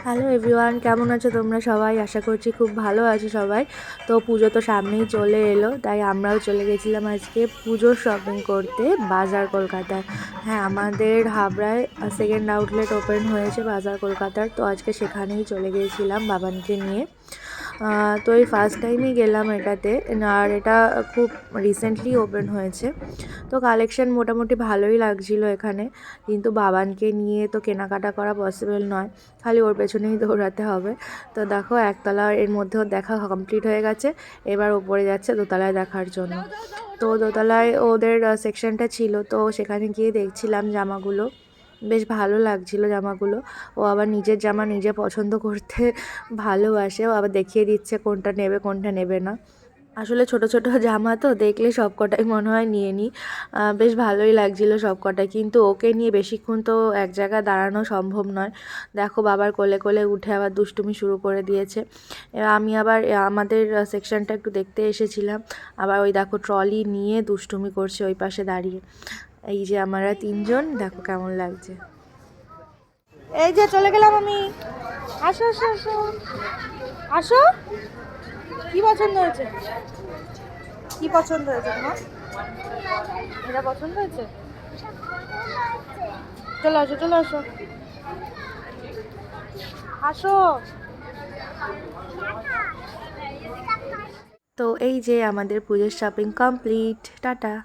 Hello everyone, কেমন আছো তোমরা সবাই? আশা করছি খুব ভালো আছো সবাই। তো পুজো তো সামনেই চলে এলো, তাই আমরাও চলে গেছিলাম আজকে পুজোর শপিং করতে বাজার কলকাতায়। হ্যাঁ, আমাদের হাবড়ায় সেকেন্ড আউটলেট ওপেন হয়েছে বাজার কলকাতার, তো আজকে সেখানেই চলে গিয়েছিলাম বাবানকে নিয়ে। তো এই ফার্স্ট টাইমই গেলাম এটাতে, আর এটা খুব রিসেন্টলি ওপেন হয়েছে। তো কালেকশন মোটামুটি ভালোই লাগছিল এখানে, কিন্তু বাবানকে নিয়ে তো কেনাকাটা করা পসিবল নয়, খালি ওর পেছনেই দৌড়াতে হবে। তো দেখো একতলা এর মধ্যেও দেখা কমপ্লিট হয়ে গেছে, এবার ওপরে যাচ্ছে দোতলায় দেখার জন্য। তো দোতলায় ওদের সেকশনটা ছিল, তো সেখানে গিয়ে দেখছিলাম জামাগুলো, বেশ ভালো লাগছিল জামাগুলো। ও আবার নিজের জামা নিজে পছন্দ করতে ভালোবাসে, ও আবার দেখিয়ে দিচ্ছে কোনটা নেবে কোনটা নেবে না। আসলে ছোট ছোট জামা তো দেখলে সব কটাই মনে হয় নিয়ে নিই। বেশ ভালোই লাগছিল সব কটাই, কিন্তু ওকে নিয়ে বেশিক্ষণ তো এক জায়গায় দাঁড়ানো সম্ভব নয়। দেখো বাবার কোলে কোলে উঠে আবার দুষ্টুমি শুরু করে দিয়েছে। এবার আমি আবার আমাদের সেকশনটা একটু দেখতে এসেছিলাম, আবার ওই দেখো ট্রলি নিয়ে দুষ্টুমি করছে ওই পাশে দাঁড়িয়ে। এই যে আমরা তিনজন, দেখো কেমন লাগছে। এই যে চলে গেলাম আমি। আসো আসো আসো আসো। কি পছন্দ হয়েছে? কি পছন্দ হয়েছে তোমার? এটা পছন্দ হয়েছে? চলো আসো চলো আসো আসো। তো এই যে আমাদের পুজোর শপিং কমপ্লিট, টাটা।